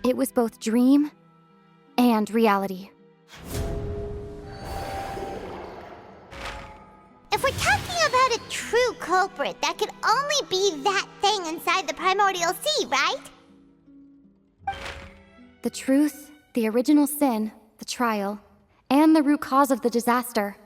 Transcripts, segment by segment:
It was both dream and reality. If we're talking about a true culprit, that could only be that thing inside the primordial sea, right? The truth, the original sin, the trial, and the root cause of the disaster.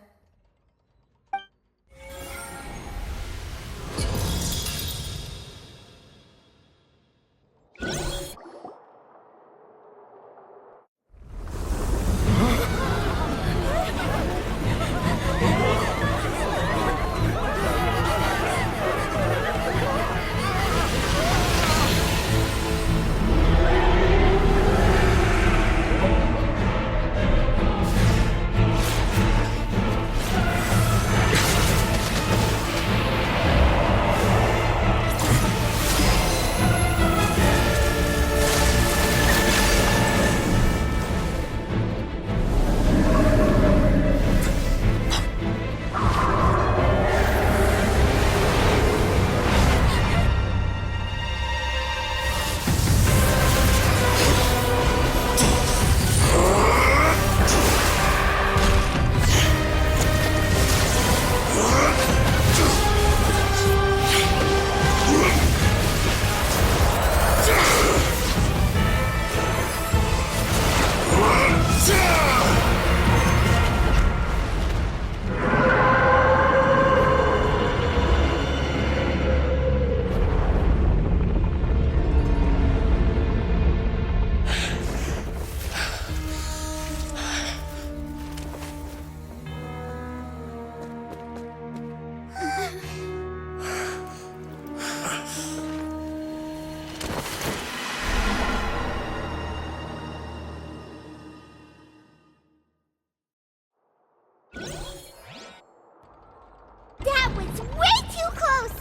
That was way too close!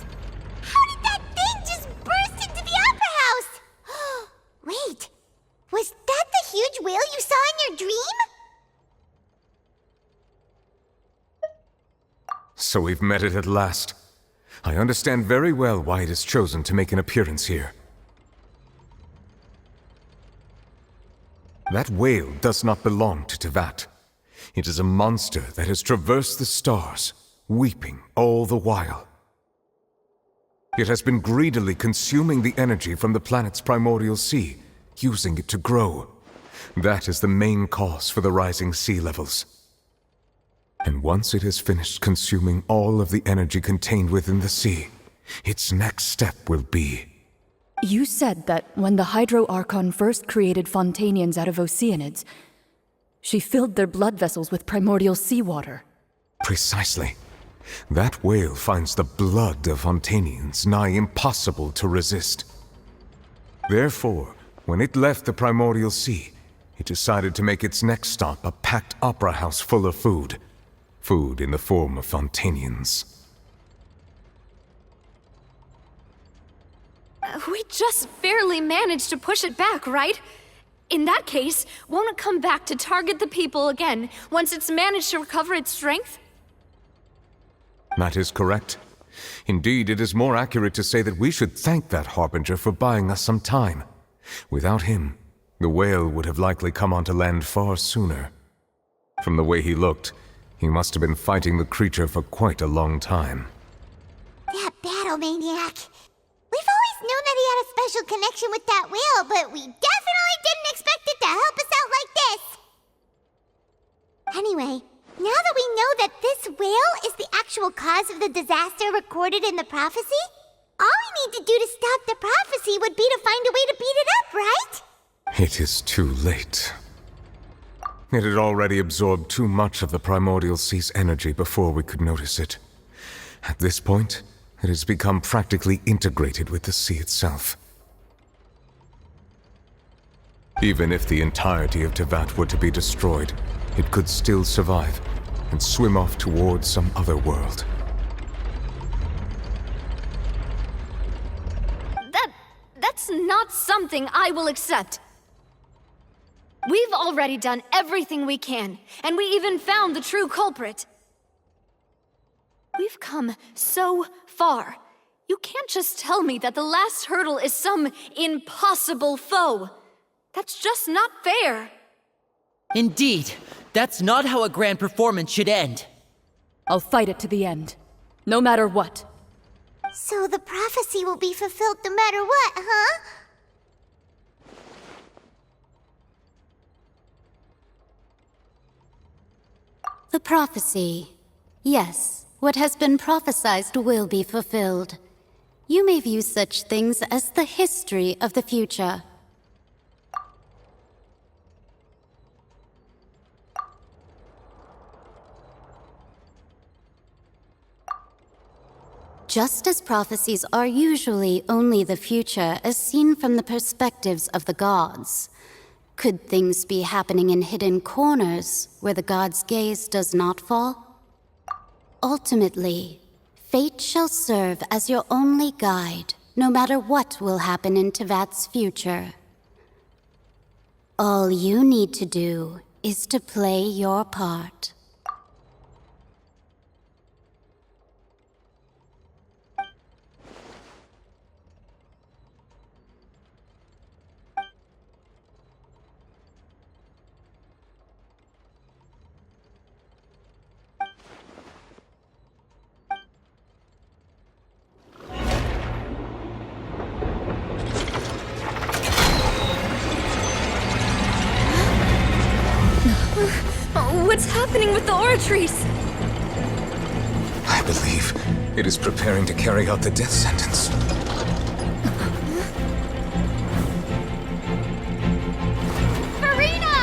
How did that thing just burst into the opera house? Wait, was that the huge whale you saw in your dream? So we've met it at last. I understand very well why it has chosen to make an appearance here. That whale does not belong to Tevat. It is a monster that has traversed the stars, weeping all the while. It has been greedily consuming the energy from the planet's primordial sea, using it to grow. That is the main cause for the rising sea levels. And once it has finished consuming all of the energy contained within the sea, its next step will be... You said that when the Hydro Archon first created Fontanians out of Oceanids, she filled their blood vessels with primordial seawater. Precisely. That whale finds the blood of Fontanians nigh impossible to resist. Therefore, when it left the primordial sea, it decided to make its next stop a packed opera house full of food. Food in the form of Fontanians. We just barely managed to push it back, right? In that case, won't it come back to target the people again once it's managed to recover its strength? That is correct. Indeed, it is more accurate to say that we should thank that Harbinger for buying us some time. Without him, the whale would have likely come onto land far sooner. From the way he looked, he must have been fighting the creature for quite a long time. That battle maniac. We've always known that he had a special connection with that whale, but we definitely didn't expect it to help us out like this. Anyway, now that we know that this whale is the actual cause of the disaster recorded in the prophecy, all we need to do to stop the prophecy would be to find a way to beat it up, right? It is too late. It had already absorbed too much of the primordial sea's energy before we could notice it. At this point, it has become practically integrated with the sea itself. Even if the entirety of Tevat were to be destroyed, it could still survive and swim off towards some other world. That's not something I will accept. We've already done everything we can, and we even found the true culprit. We've come so far. You can't just tell me that the last hurdle is some impossible foe. That's just not fair. Indeed, that's not how a grand performance should end. I'll fight it to the end, no matter what. So the prophecy will be fulfilled no matter what, huh? The prophecy. Yes, what has been prophesied will be fulfilled. You may view such things as the history of the future. Just as prophecies are usually only the future as seen from the perspectives of the gods, could things be happening in hidden corners where the gods' gaze does not fall? Ultimately, fate shall serve as your only guide, no matter what will happen in Tevat's future. All you need to do is to play your part. What's happening with the aura trees? I believe it is preparing to carry out the death sentence. Farina!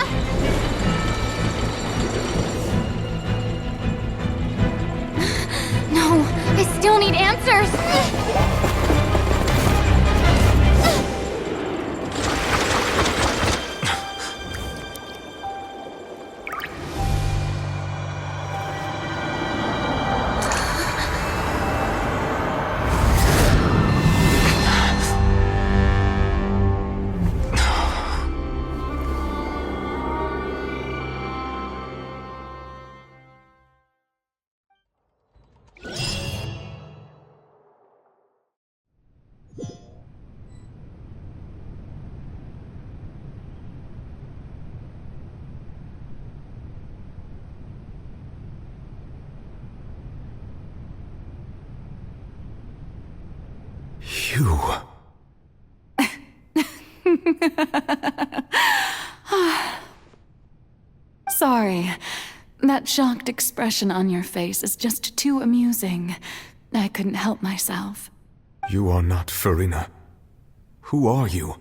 No, I still need answers. You... Sorry. That shocked expression on your face is just too amusing. I couldn't help myself. You are not Farina. Who are you?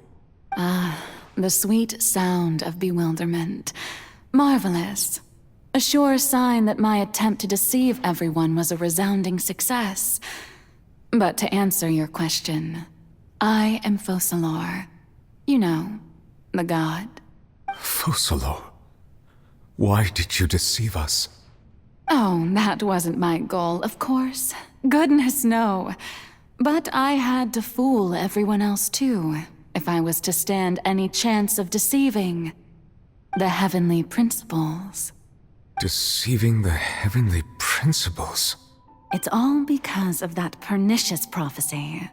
The sweet sound of bewilderment. Marvelous. A sure sign that my attempt to deceive everyone was a resounding success. But to answer your question, I am Focalor. You know, the god. Focalor. Why did you deceive us? Oh, that wasn't my goal, of course. Goodness, no. But I had to fool everyone else too, if I was to stand any chance of deceiving the heavenly principles. Deceiving the heavenly principles? It's all because of that pernicious prophecy.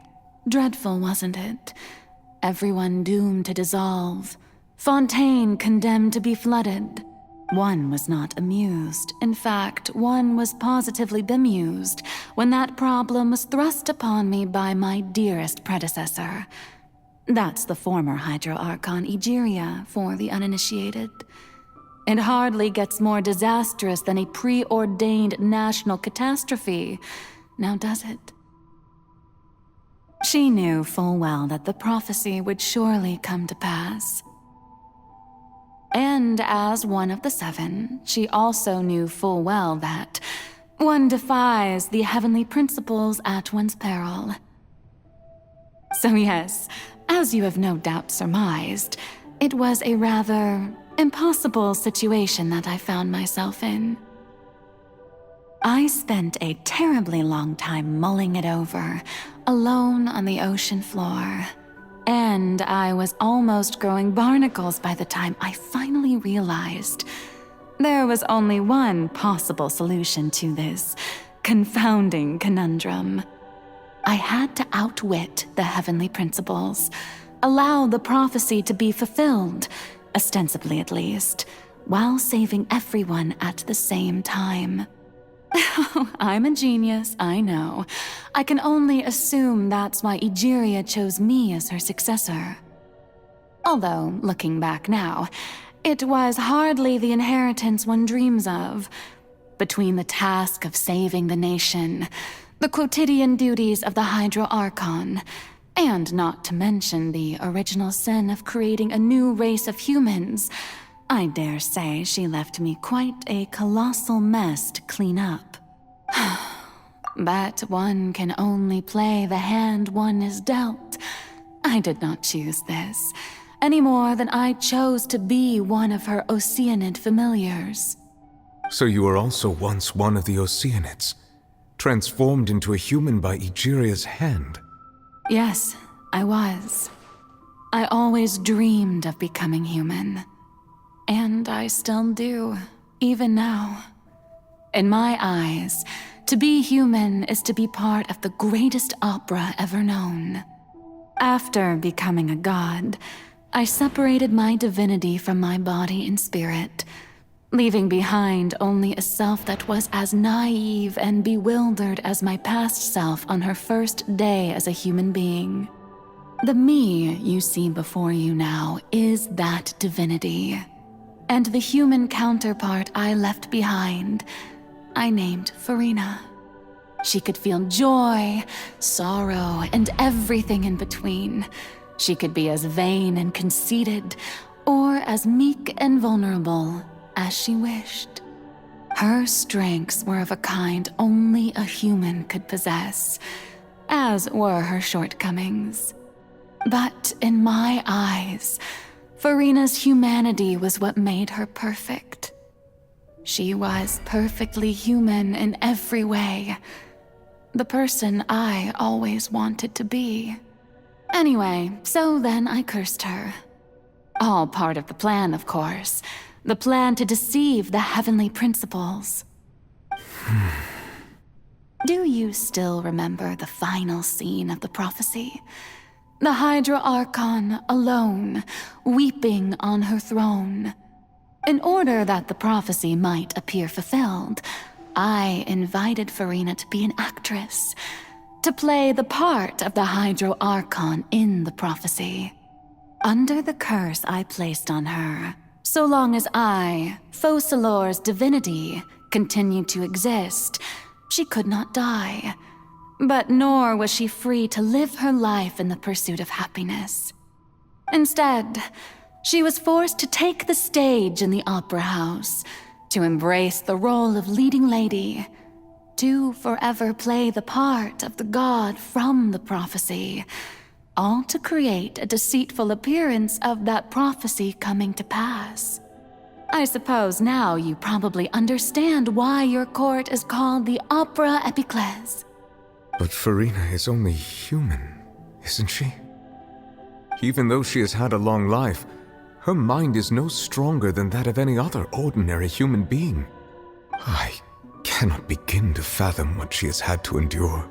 Dreadful, wasn't it? Everyone doomed to dissolve. Fontaine condemned to be flooded. One was not amused. In fact, one was positively bemused when that problem was thrust upon me by my dearest predecessor. That's the former Hydro Archon Egeria for the uninitiated. It hardly gets more disastrous than a preordained national catastrophe, now does it? She knew full well that the prophecy would surely come to pass. And as one of the seven, she also knew full well that one defies the heavenly principles at one's peril. So yes, as you have no doubt surmised, it was a rather impossible situation that I found myself in. I spent a terribly long time mulling it over, alone on the ocean floor. And I was almost growing barnacles by the time I finally realized there was only one possible solution to this confounding conundrum. I had to outwit the heavenly principles, allow the prophecy to be fulfilled, ostensibly at least, while saving everyone at the same time. I'm a genius, I know. I can only assume that's why Egeria chose me as her successor. Although, looking back now, it was hardly the inheritance one dreams of. Between the task of saving the nation, the quotidian duties of the Hydro Archon, and not to mention the original sin of creating a new race of humans, I dare say she left me quite a colossal mess to clean up. But one can only play the hand one is dealt. I did not choose this, any more than I chose to be one of her Oceanid familiars. So you were also once one of the Oceanids, transformed into a human by Egeria's hand. Yes, I was. I always dreamed of becoming human. And I still do, even now. In my eyes, to be human is to be part of the greatest opera ever known. After becoming a god, I separated my divinity from my body and spirit, leaving behind only a self that was as naive and bewildered as my past self on her first day as a human being. The me you see before you now is that divinity. And the human counterpart I left behind, I named Farina. She could feel joy, sorrow, and everything in between. She could be as vain and conceited, or as meek and vulnerable as she wished. Her strengths were of a kind only a human could possess, as were her shortcomings. But in my eyes, Farina's humanity was what made her perfect. She was perfectly human in every way. The person I always wanted to be. Anyway, so then I cursed her. All part of the plan, of course. The plan to deceive the heavenly principles. Do you still remember the final scene of the prophecy? The Hydra Archon alone, weeping on her throne. In order that the prophecy might appear fulfilled, I invited Farina to be an actress, to play the part of the Hydro Archon in the prophecy. Under the curse I placed on her, so long as I, Focalor's divinity, continued to exist, she could not die. But nor was she free to live her life in the pursuit of happiness. Instead, she was forced to take the stage in the opera house, to embrace the role of leading lady, to forever play the part of the god from the prophecy, all to create a deceitful appearance of that prophecy coming to pass. I suppose now you probably understand why your court is called the Opera Epiclese. But Farina is only human, isn't she? Even though she has had a long life, her mind is no stronger than that of any other ordinary human being. I cannot begin to fathom what she has had to endure.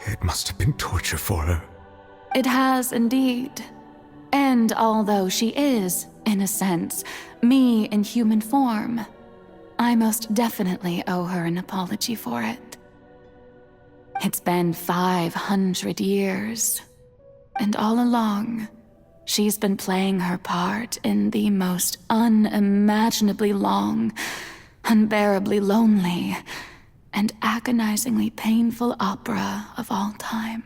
It must have been torture for her. It has indeed. And although she is, in a sense, me in human form, I most definitely owe her an apology for it. It's been 500 years, and all along, she's been playing her part in the most unimaginably long, unbearably lonely, and agonizingly painful opera of all time.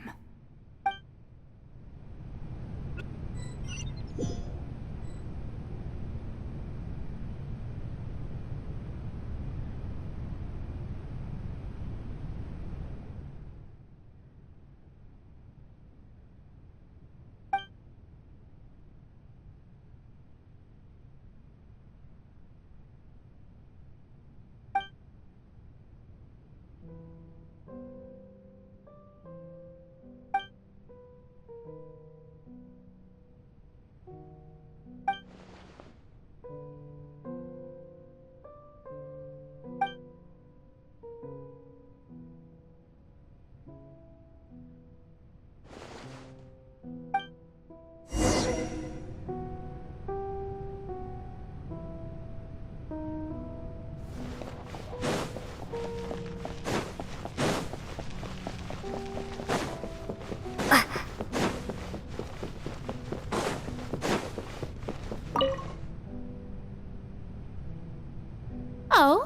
Oh?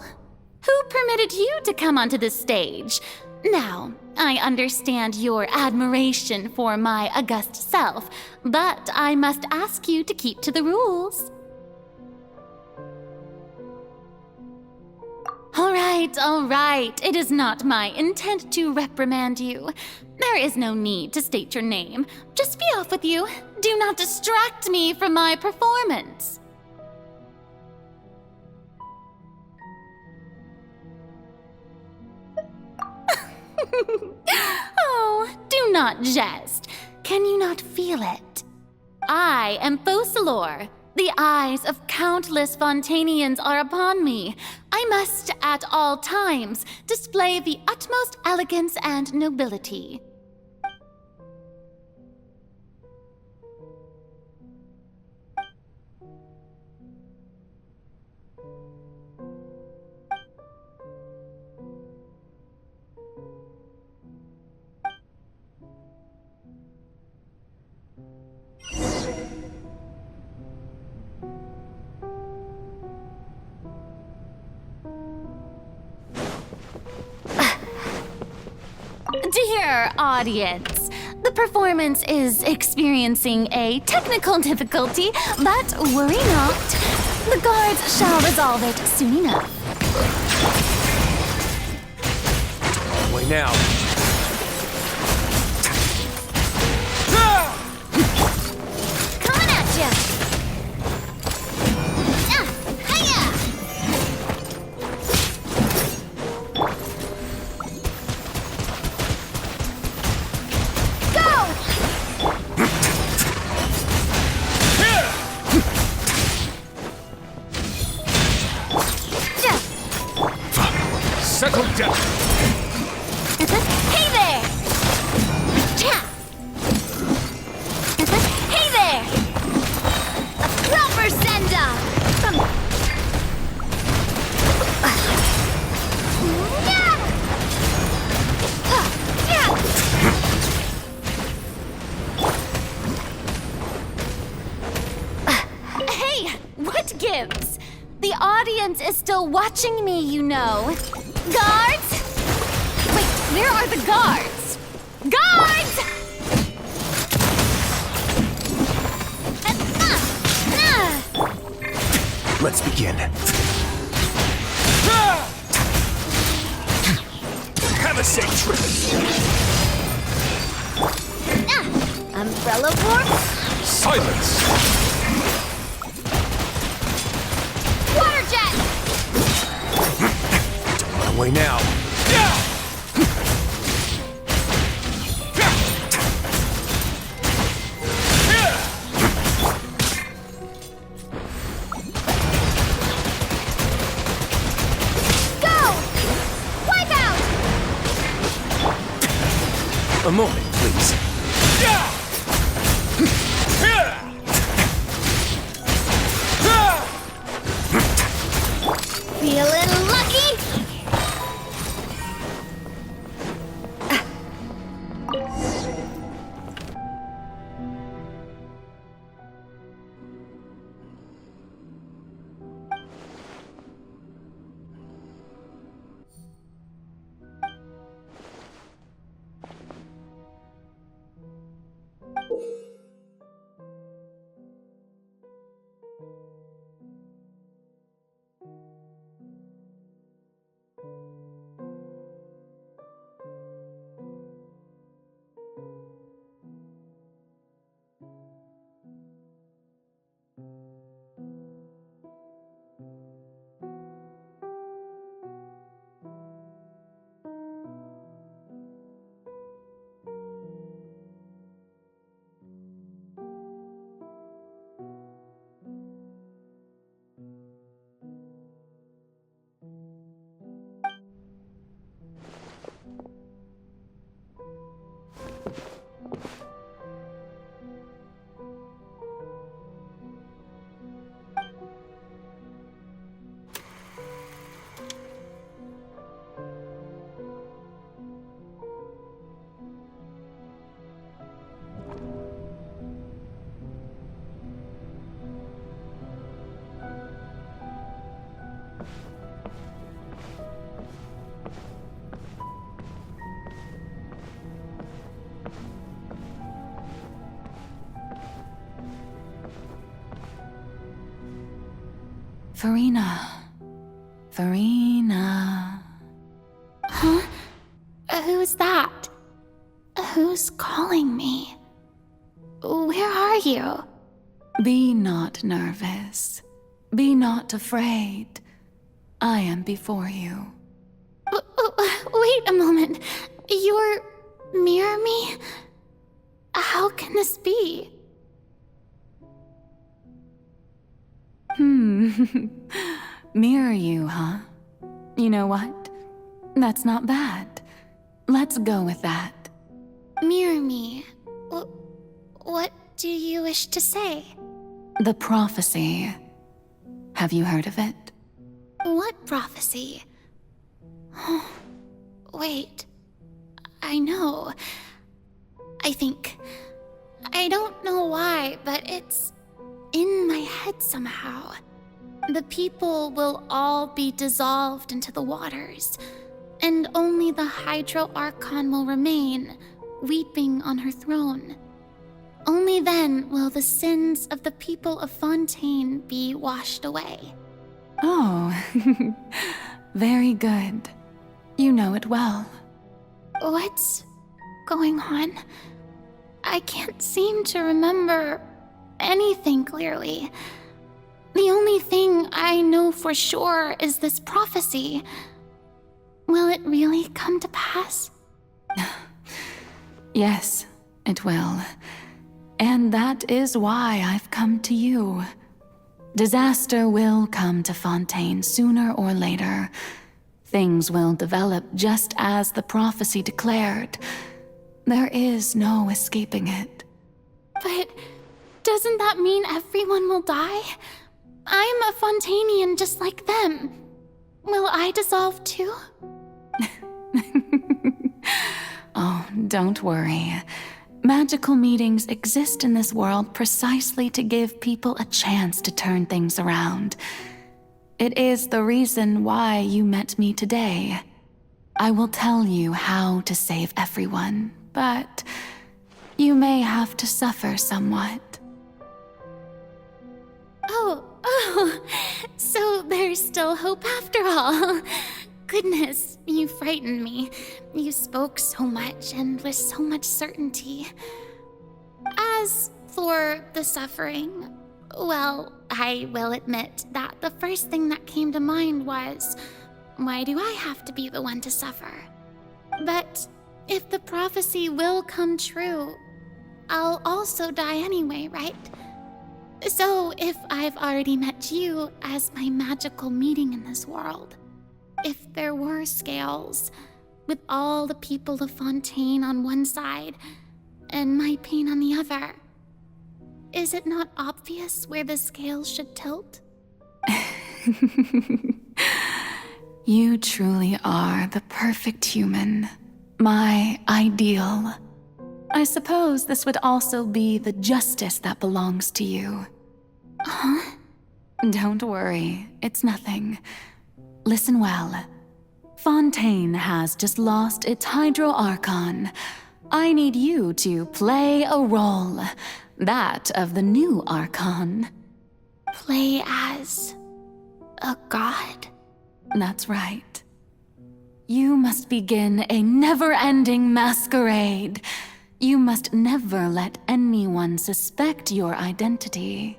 Who permitted you to come onto the stage? Now, I understand your admiration for my august self, but I must ask you to keep to the rules. All right. It is not my intent to reprimand you. There is no need to state your name. Just be off with you. Do not distract me from my performance. Oh, do not jest. Can you not feel it? I am Focalor. The eyes of countless Fontanians are upon me. I must, at all times, display the utmost elegance and nobility. Dear audience, the performance is experiencing a technical difficulty, but worry not. The guards shall resolve it soon enough. Wait now. Coming at ya! Hiya! Settle down! Hey there! Cha! Hey there! A proper send-off! Hey, what gives? The audience is still watching me, you know. Guards? Wait, where are the guards? Guards! Let's begin. Have a safe trip. Umbrella warp? Silence! Water jet! Away now. Go! Wipe out! A moment, please. Feeling lucky? Farina. Huh? Who's that? Who's calling me? Where are you? Be not nervous. Be not afraid. I am before you. Wait a moment. You're near me? How can this be? Mirror you, huh? You know what? That's not bad. Let's go with that. Mirror me? What do you wish to say? The prophecy. Have you heard of it? What prophecy? Wait. I know. I think. I don't know why, but it's in my head somehow. The people will all be dissolved into the waters, and only the Hydro Archon will remain, weeping on her throne. Only then will the sins of the people of Fontaine be washed away. Oh, very good. You know it well. What's going on? I can't seem to remember anything clearly. The only thing I know for sure is this prophecy. Will it really come to pass? Yes, it will. And that is why I've come to you. Disaster will come to Fontaine sooner or later. Things will develop just as the prophecy declared. There is no escaping it. But doesn't that mean everyone will die? I'm a Fontainian just like them. Will I dissolve too? Oh, don't worry. Magical meetings exist in this world precisely to give people a chance to turn things around. It is the reason why you met me today. I will tell you how to save everyone, but you may have to suffer somewhat. Oh, so there's still hope after all. Goodness, you frightened me. You spoke so much and with so much certainty. As for the suffering, well, I will admit that the first thing that came to mind was, why do I have to be the one to suffer? But if the prophecy will come true, I'll also die anyway, right? So if I've already met you as my magical meeting in this world, if there were scales, with all the people of Fontaine on one side and my pain on the other, is it not obvious where the scales should tilt? You truly are the perfect human, my ideal. I suppose this would also be the justice that belongs to you. Huh? Don't worry, it's nothing. Listen well. Fontaine has just lost its Hydro Archon. I need you to play a role, that of the new Archon. Play as a god? That's right. You must begin a never-ending masquerade. You must never let anyone suspect your identity.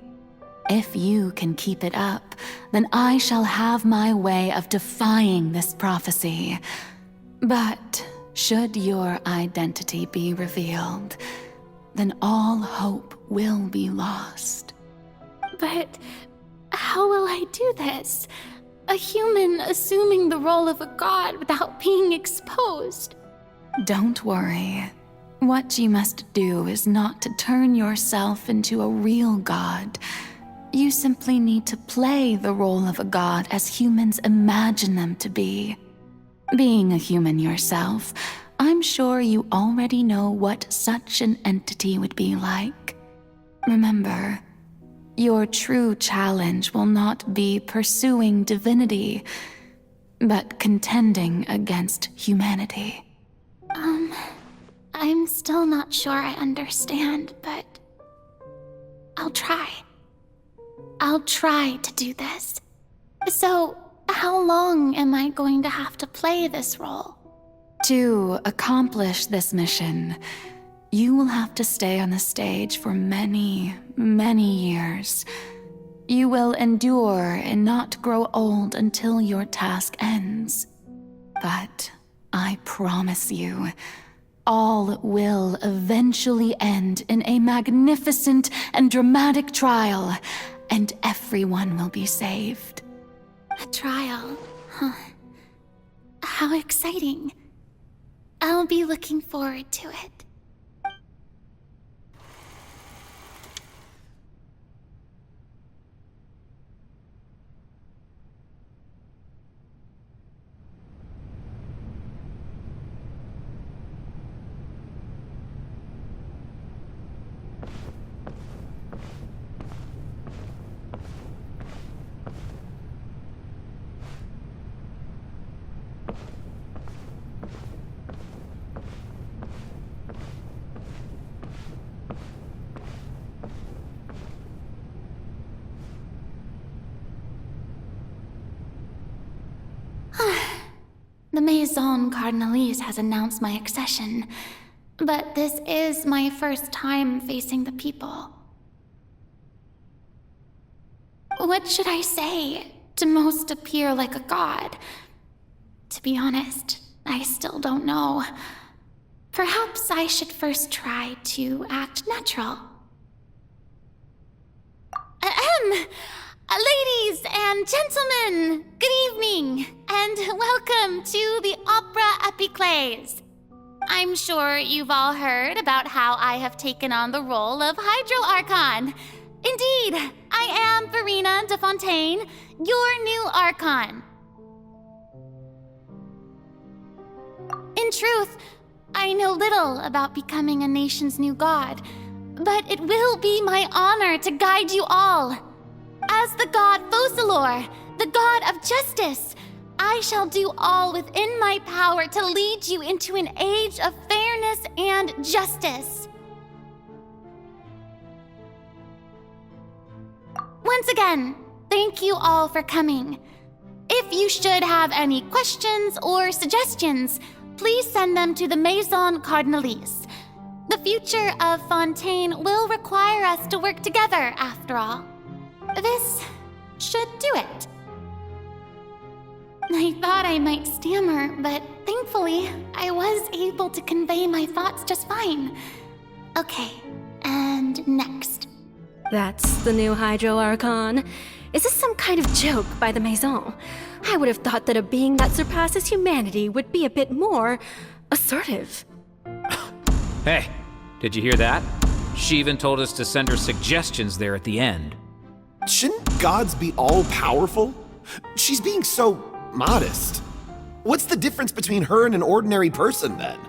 If you can keep it up, then I shall have my way of defying this prophecy. But should your identity be revealed, then all hope will be lost. But how will I do this? A human assuming the role of a god without being exposed. Don't worry. What you must do is not to turn yourself into a real god. You simply need to play the role of a god as humans imagine them to be. Being a human yourself, I'm sure you already know what such an entity would be like. Remember, your true challenge will not be pursuing divinity, but contending against humanity. I'm still not sure I understand, but I'll try. I'll try to do this. So, how long am I going to have to play this role? To accomplish this mission, you will have to stay on the stage for many, many years. You will endure and not grow old until your task ends. But I promise you, all will eventually end in a magnificent and dramatic trial, and everyone will be saved. A trial? Huh. How exciting. I'll be looking forward to it. The Maison Cardinalise has announced my accession, but this is my first time facing the people. What should I say to most appear like a god? To be honest, I still don't know. Perhaps I should first try to act natural. Ladies and gentlemen, good evening, and welcome to the Opera Epiclese. I'm sure you've all heard about how I have taken on the role of Hydro Archon. Indeed, I am Verena de Fontaine, your new Archon. In truth, I know little about becoming a nation's new god, but it will be my honor to guide you all. As the god Focalor, the god of justice, I shall do all within my power to lead you into an age of fairness and justice. Once again, thank you all for coming. If you should have any questions or suggestions, please send them to the Maison Cardinalise. The future of Fontaine will require us to work together, after all. This should do it. I thought I might stammer, but thankfully, I was able to convey my thoughts just fine. Okay, and next. That's the new Hydro Archon. Is this some kind of joke by the Maison? I would have thought that a being that surpasses humanity would be a bit more assertive. Hey, did you hear that? She even told us to send her suggestions there at the end. Shouldn't gods be all-powerful? She's being so modest. What's the difference between her and an ordinary person, then?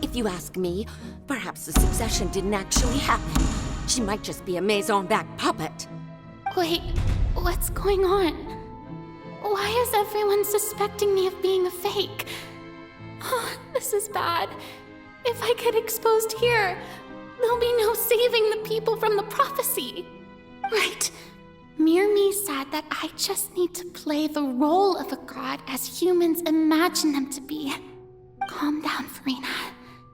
If you ask me, perhaps the succession didn't actually happen. She might just be a Maison-back puppet. Wait, what's going on? Why is everyone suspecting me of being a fake? Oh, this is bad. If I get exposed here, there'll be no saving the people from the prophecy. Right. Mirmi said that I just need to play the role of a god as humans imagine them to be. Calm down, Verena.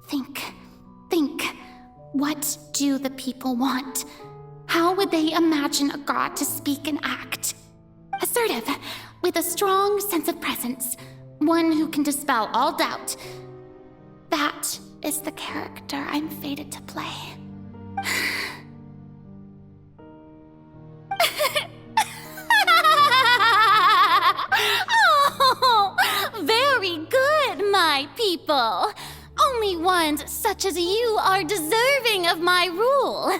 Think. What do the people want? How would they imagine a god to speak and act? Assertive, with a strong sense of presence. One who can dispel all doubt. That is the character I'm fated to play. Oh, very good, my people. Only ones such as you are deserving of my rule.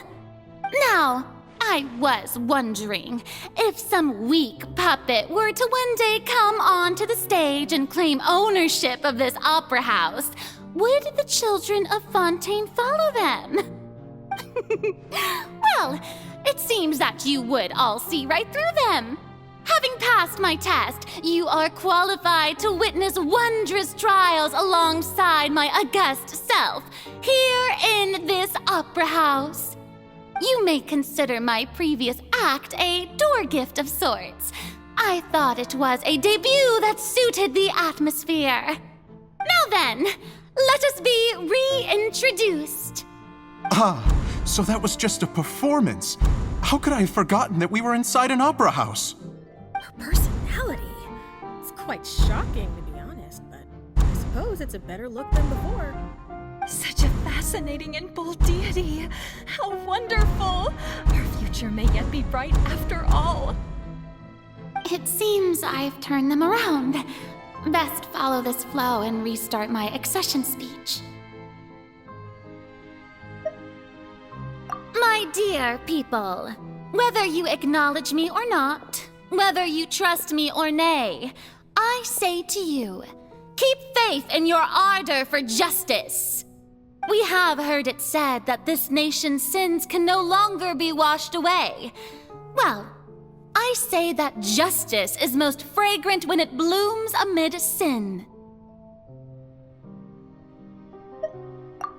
Now, I was wondering if some weak puppet were to one day come onto the stage and claim ownership of this opera house, would the children of Fontaine follow them? Well, it seems that you would all see right through them. Having passed my test, you are qualified to witness wondrous trials alongside my august self, here in this opera house. you may consider my previous act a door gift of sorts. I thought it was a debut that suited the atmosphere. Now then, let us be reintroduced. Ah, so that was just a performance. How could I have forgotten that we were inside an opera house? Her personality. It's quite shocking, to be honest, but I suppose it's a better look than before. Such a fascinating and bold deity. How wonderful! Our future may yet be bright after all. It seems I've turned them around. Best follow this flow and restart my accession speech. My dear people, whether you acknowledge me or not, whether you trust me or nay, I say to you, keep faith in your ardor for justice. We have heard it said that this nation's sins can no longer be washed away. Well, I say that justice is most fragrant when it blooms amid sin.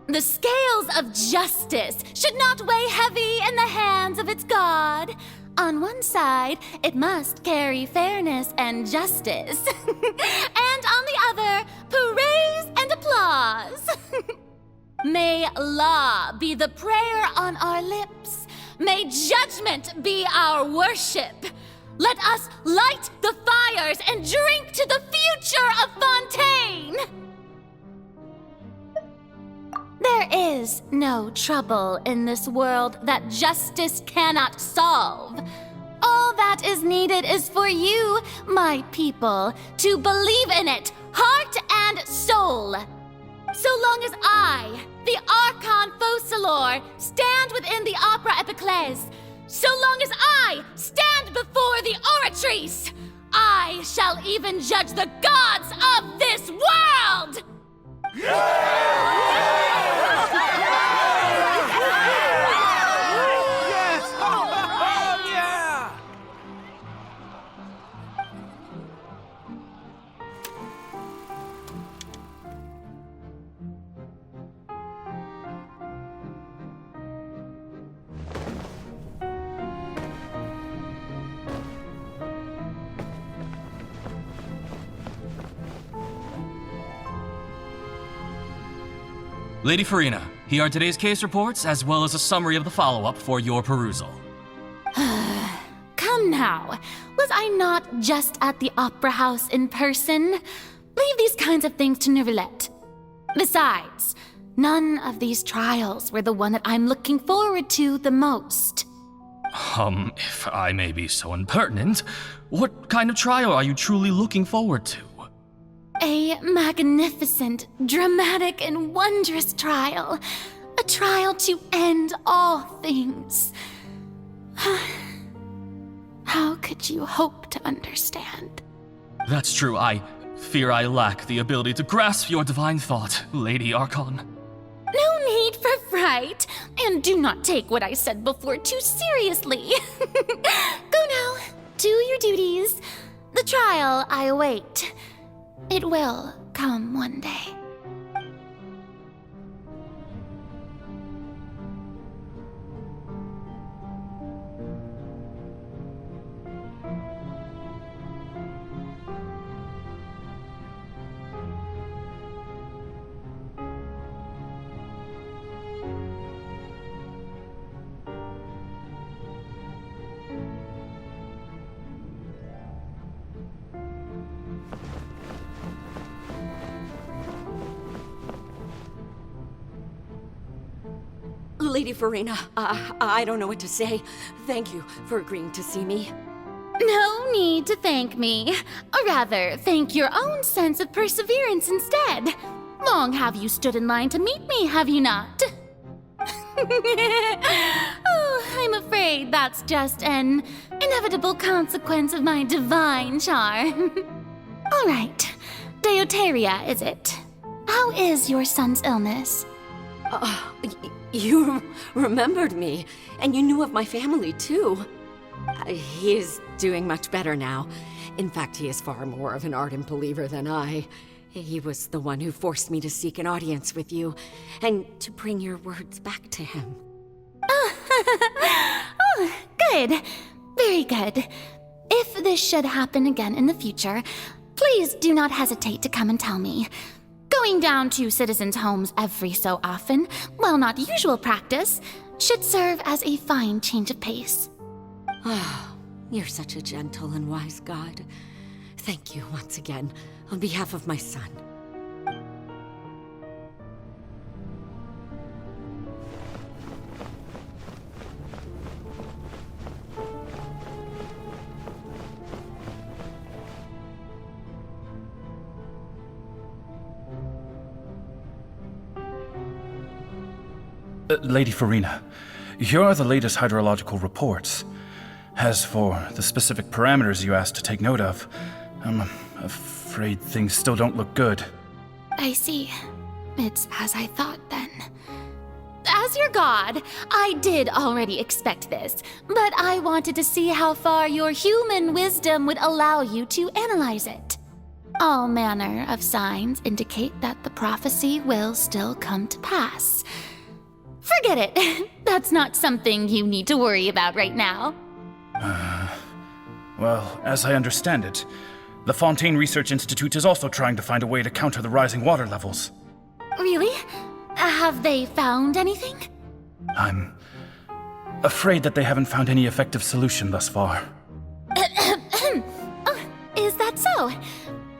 The scales of justice should not weigh heavy in the hands of its God. On one side, it must carry fairness and justice. And on the other, praise and applause. May law be the prayer on our lips. May judgment be our worship. Let us light the fires and drink to the future of Fontaine. There is no trouble in this world that justice cannot solve. All that is needed is for you, my people, to believe in it, heart and soul. So long as I, the Archon Focalor, stand within the Opera Epiclese, so long as I stand before the Oratrice, I shall even judge the gods of this world! Lady Farina, here are today's case reports, as well as a summary of the follow-up for your perusal. Come now, was I not just at the Opera House in person? Leave these kinds of things to Neuvillette. Besides, none of these trials were the one that I'm looking forward to the most. If I may be so impertinent, what kind of trial are you truly looking forward to? A magnificent, dramatic, and wondrous trial. A trial to end all things. How could you hope to understand? That's true. I fear I lack the ability to grasp your divine thought, Lady Archon. No need for fright, and do not take what I said before too seriously. Go now, do your duties. The trial I await. It will come one day. Lady Farina, I don't know what to say. Thank you for agreeing to see me. No need to thank me. Or rather, thank your own sense of perseverance instead. Long have you stood in line to meet me, have you not? Oh, I'm afraid that's just an inevitable consequence of my divine charm. All right, Deoteria, is it? How is your son's illness? You remembered me, and you knew of my family, too. He is doing much better now. In fact, he is far more of an ardent believer than I. He was the one who forced me to seek an audience with you, and to bring your words back to him. Good. Very good. If this should happen again in the future, please do not hesitate to come and tell me. Going down to citizens' homes every so often, while not usual practice, should serve as a fine change of pace. Oh, you're such a gentle and wise god. Thank you once again, on behalf of my son. Lady Farina, here are the latest hydrological reports. As for the specific parameters you asked to take note of, I'm afraid things still don't look good. I see. It's as I thought then. As your god, I did already expect this, but I wanted to see how far your human wisdom would allow you to analyze it. All manner of signs indicate that the prophecy will still come to pass. Forget it. That's not something you need to worry about right now. Well, as I understand it, the Fontaine Research Institute is also trying to find a way to counter the rising water levels. Really? Have they found anything? I'm afraid that they haven't found any effective solution thus far. Is that so?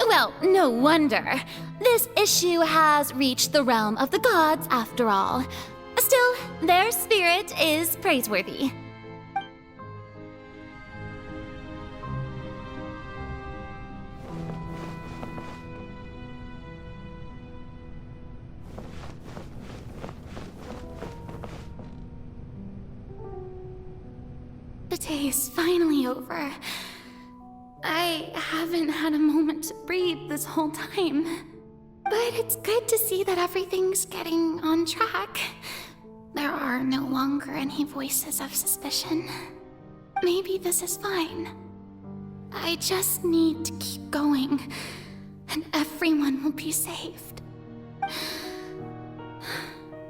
Well, no wonder. This issue has reached the realm of the gods, after all. Still, their spirit is praiseworthy. The day is finally over. I haven't had a moment to breathe this whole time. But it's good to see that everything's getting on track. There are no longer any voices of suspicion. Maybe this is fine. I just need to keep going, and everyone will be saved.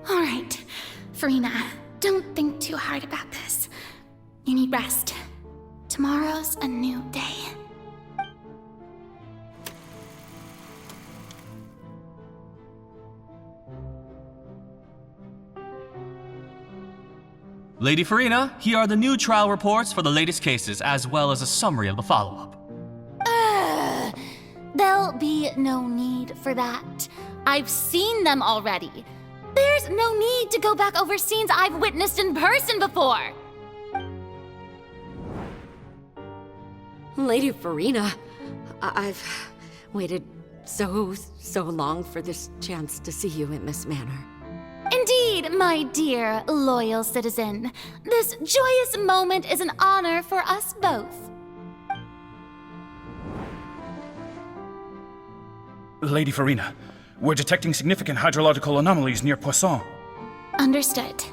All right, Farina, don't think too hard about this. You need rest. Tomorrow's a new day. Lady Farina, here are the new trial reports for the latest cases, as well as a summary of the follow-up. There'll be no need for that. I've seen them already. There's no need to go back over scenes I've witnessed in person before. Lady Farina, I've waited so long for this chance to see you in this manner. Indeed, my dear, loyal citizen. This joyous moment is an honor for us both. Lady Farina, we're detecting significant hydrological anomalies near Poisson. Understood.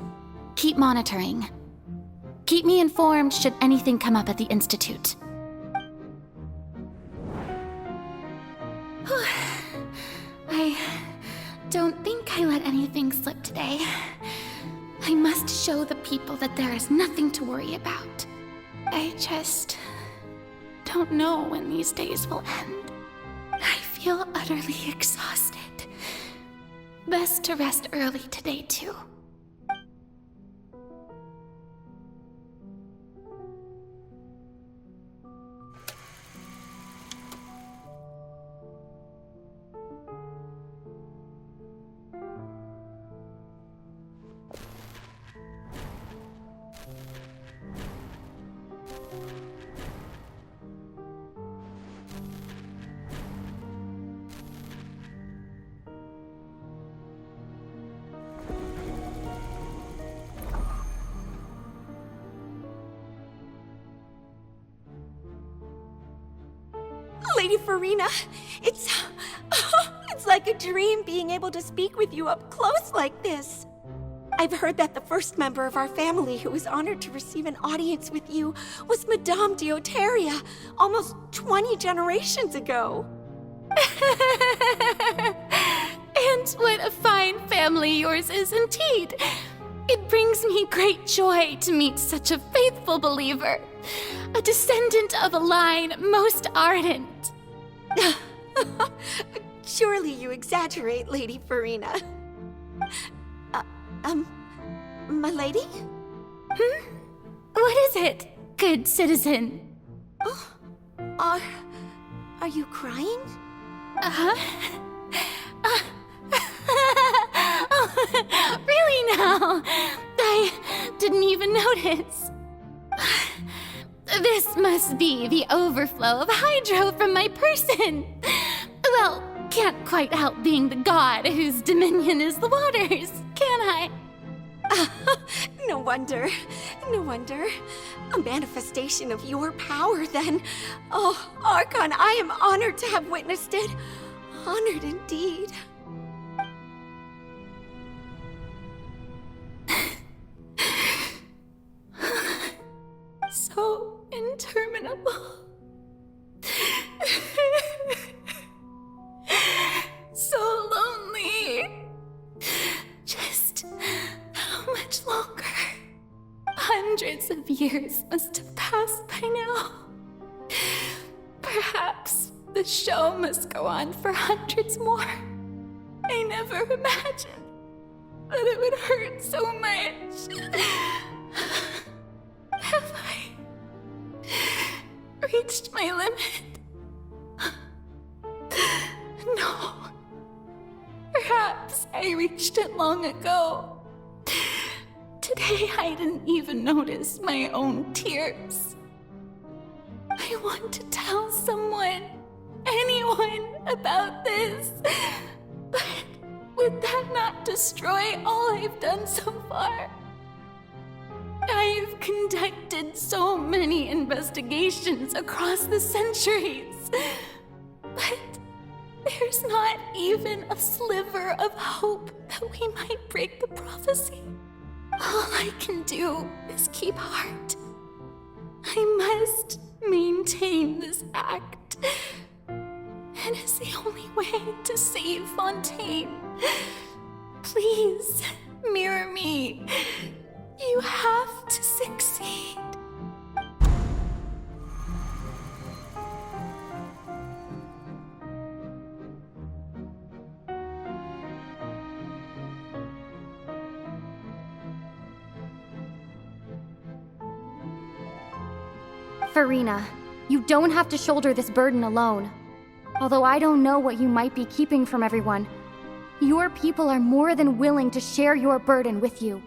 Keep monitoring. Keep me informed should anything come up at the Institute. I don't think I let anything slip today. I must show the people that there is nothing to worry about. I just don't know when these days will end. I feel utterly exhausted. Best to rest early today, too. Lady Farina, it's like a dream being able to speak with you up close like this. I've heard that the first member of our family who was honored to receive an audience with you was Madame Deoteria, almost 20 generations ago. And what a fine family yours is indeed. It brings me great joy to meet such a faithful believer, a descendant of a line most ardent. Surely you exaggerate, Lady Farina. My lady? What is it, good citizen? Are you crying? Really now? I didn't even notice. This must be the overflow of hydro from my person. Well, can't quite help being the god whose dominion is the waters, can I? No wonder. No wonder. A manifestation of your power, then. Oh, Archon, I am honored to have witnessed it. Honored indeed. So interminable. So lonely. Just how much longer? Hundreds of years must have passed by now. Perhaps the show must go on for hundreds more. I never imagined that it would hurt so much. Have I reached my limit? No. Perhaps I reached it long ago. Today I didn't even notice my own tears. I want to tell someone, anyone, about this. But would that not destroy all I've done so far? I've conducted so many investigations across the centuries, but there's not even a sliver of hope that we might break the prophecy. All I can do is keep heart. I must maintain this act. It is the only way to save Fontaine. Please, mirror me. You have to succeed. Farina, you don't have to shoulder this burden alone. Although I don't know what you might be keeping from everyone, your people are more than willing to share your burden with you.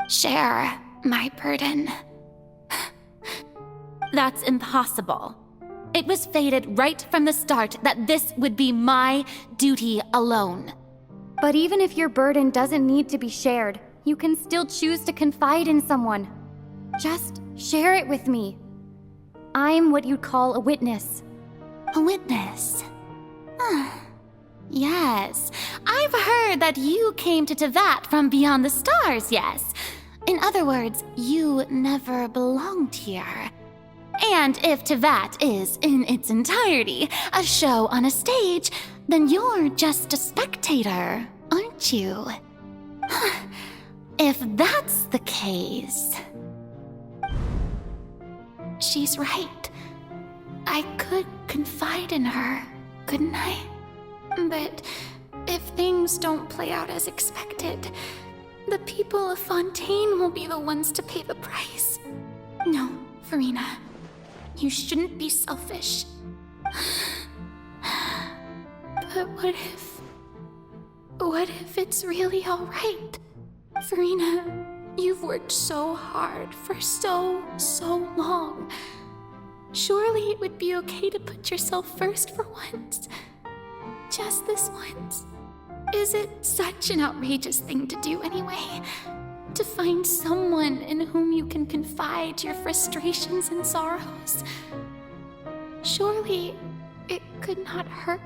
Share my burden. That's impossible. It was fated right from the start that this would be my duty alone. But even if your burden doesn't need to be shared, you can still choose to confide in someone. Just share it with me. I'm what you'd call a witness. A witness? Yes, I've heard that you came to Tevat from beyond the stars, yes. In other words, you never belonged here. And if Tevat is, in its entirety, a show on a stage, then you're just a spectator, aren't you? If that's the case... She's right. I could confide in her, couldn't I? But if things don't play out as expected, the people of Fontaine will be the ones to pay the price. No, Farina, you shouldn't be selfish. But what if it's really all right? Farina, you've worked so hard for so long. Surely it would be okay to put yourself first for once. Just this once. Is it such an outrageous thing to do anyway? To find someone in whom you can confide your frustrations and sorrows? Surely it could not hurt.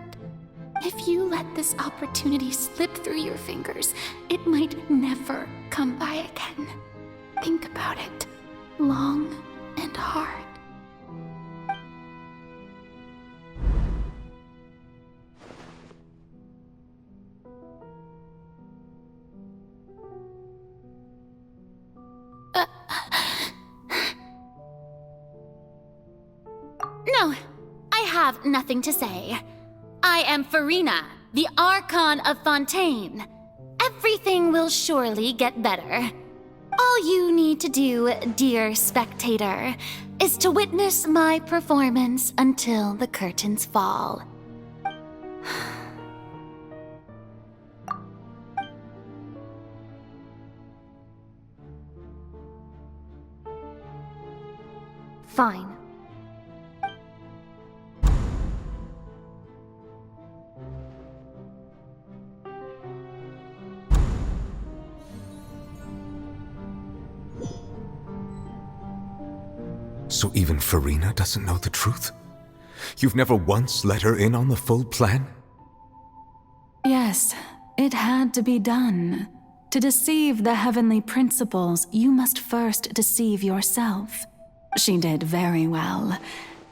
If you let this opportunity slip through your fingers, it might never come by again. Think about it long and hard. have nothing to say. I am Farina, the Archon of Fontaine. Everything will surely get better. All you need to do, dear spectator, is to witness my performance until the curtains fall. Fine. So even Farina doesn't know the truth? You've never once let her in on the full plan? Yes, it had to be done. To deceive the heavenly principles, you must first deceive yourself. She did very well.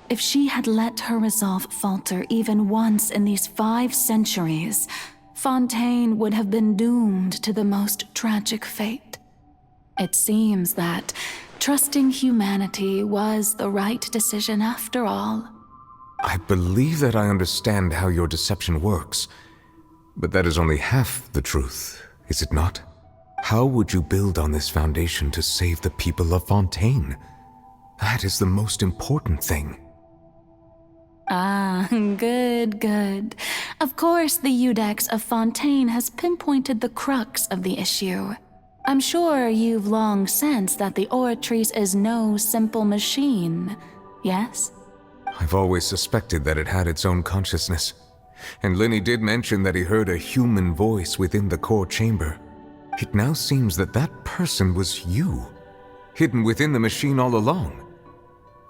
If she had let her resolve falter even once in these 5 centuries, Fontaine would have been doomed to the most tragic fate. It seems that trusting humanity was the right decision after all. I believe that I understand how your deception works, but that is only half the truth, is it not? How would you build on this foundation to save the people of Fontaine? That is the most important thing. Ah, good. Of course, the Iudex of Fontaine has pinpointed the crux of the issue. I'm sure you've long sensed that the Oratrice is no simple machine, yes? I've always suspected that it had its own consciousness, and Lenny did mention that he heard a human voice within the core chamber. It now seems that that person was you, hidden within the machine all along.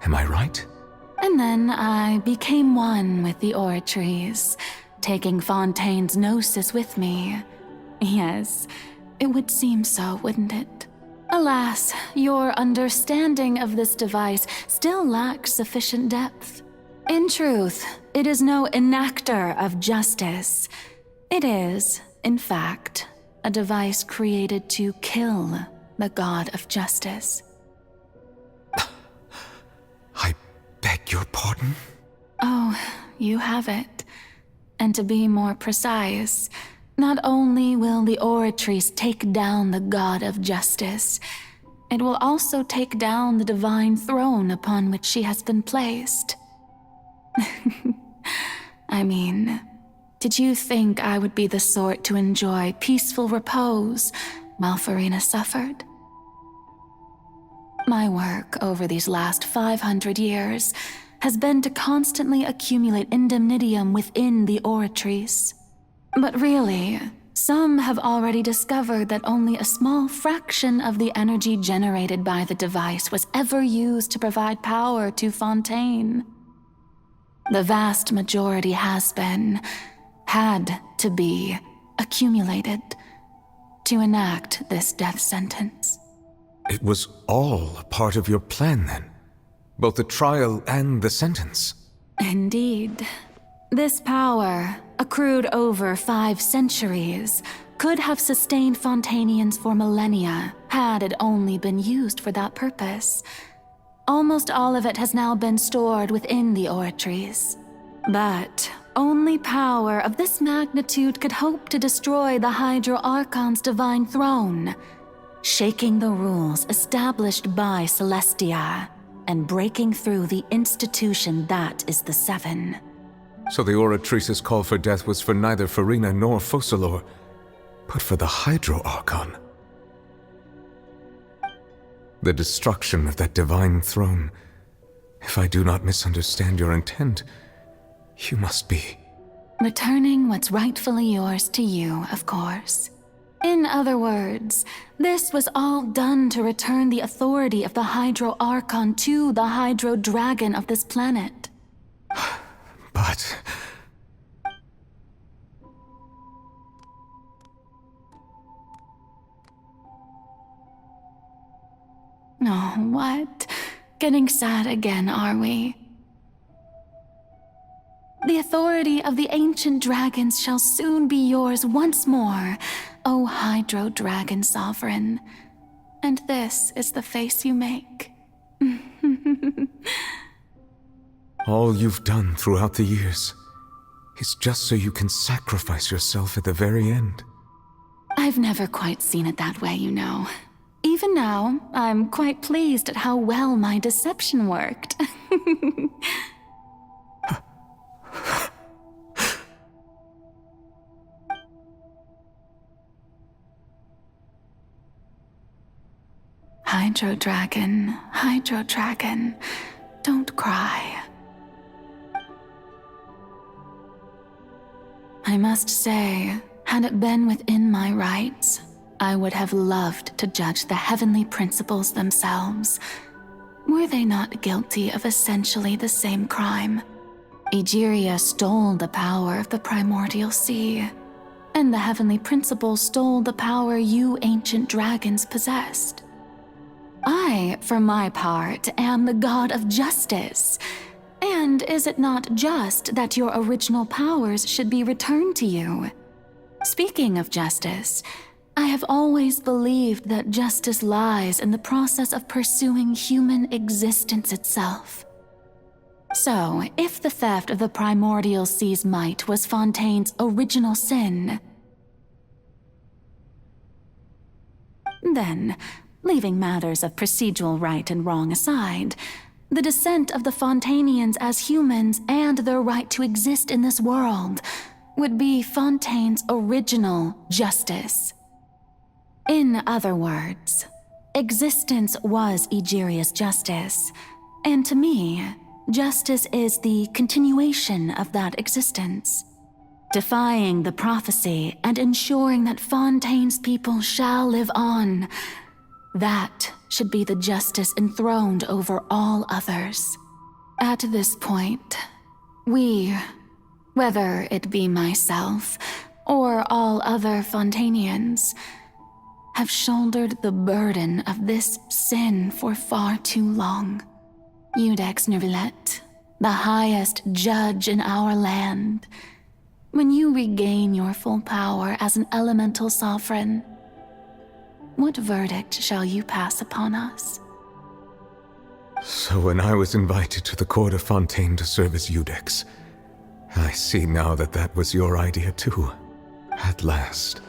Am I right? And then I became one with the Oratrice, taking Fontaine's gnosis with me. Yes, it would seem so, wouldn't it? Alas, your understanding of this device still lacks sufficient depth. In truth, it is no enactor of justice. It is, in fact, a device created to kill the god of justice. I beg your pardon? Oh, you have it. And to be more precise, not only will the Oratrice take down the god of justice, it will also take down the divine throne upon which she has been placed. I mean, did you think I would be the sort to enjoy peaceful repose while Farina suffered? My work over these last 500 years has been to constantly accumulate indemnitium within the Oratrice. But really, some have already discovered that only a small fraction of the energy generated by the device was ever used to provide power to Fontaine. The vast majority had to be, accumulated to enact this death sentence. It was all a part of your plan then? Both the trial and the sentence? Indeed. This power, accrued over 5 centuries, could have sustained Fontainians for millennia had it only been used for that purpose. Almost all of it has now been stored within the Oratrice. But only power of this magnitude could hope to destroy the Hydro Archon's divine throne, shaking the rules established by Celestia and breaking through the institution that is the Seven. So the Oratrice's call for death was for neither Farina nor Focalor, but for the Hydro Archon. The destruction of that divine throne. If I do not misunderstand your intent, you must be... Returning what's rightfully yours to you, of course. In other words, this was all done to return the authority of the Hydro Archon to the Hydro Dragon of this planet. But... Oh, what? Getting sad again, are we? The authority of the ancient dragons shall soon be yours once more, O Hydro Dragon Sovereign. And this is the face you make. All you've done throughout the years is just so you can sacrifice yourself at the very end. I've never quite seen it that way, you know. Even now, I'm quite pleased at how well my deception worked. Hydro Dragon, don't cry. I must say, had it been within my rights, I would have loved to judge the heavenly principles themselves. Were they not guilty of essentially the same crime? Egeria stole the power of the primordial sea, and the heavenly principles stole the power you ancient dragons possessed. I, for my part, am the god of justice. And is it not just that your original powers should be returned to you? Speaking of justice, I have always believed that justice lies in the process of pursuing human existence itself. So, if the theft of the primordial sea's might was Fontaine's original sin, then, leaving matters of procedural right and wrong aside, the descent of the Fontanians as humans and their right to exist in this world would be Fontaine's original justice. In other words, existence was Egeria's justice, and to me, justice is the continuation of that existence, defying the prophecy and ensuring that Fontaine's people shall live on. That should be the justice enthroned over all others. At this point, we, whether it be myself or all other Fontanians, have shouldered the burden of this sin for far too long. Iudex Nervillet, the highest judge in our land, when you regain your full power as an elemental sovereign, what verdict shall you pass upon us? So when I was invited to the court of Fontaine to serve as Iudex, I see now that that was your idea too. At last,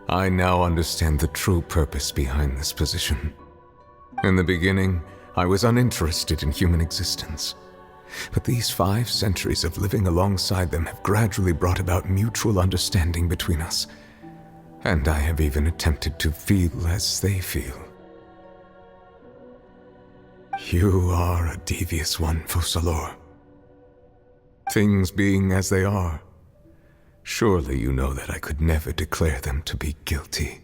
I now understand the true purpose behind this position. In the beginning, I was uninterested in human existence. But these 5 centuries of living alongside them have gradually brought about mutual understanding between us. And I have even attempted to feel as they feel. You are a devious one, Focalors. Things being as they are, surely you know that I could never declare them to be guilty.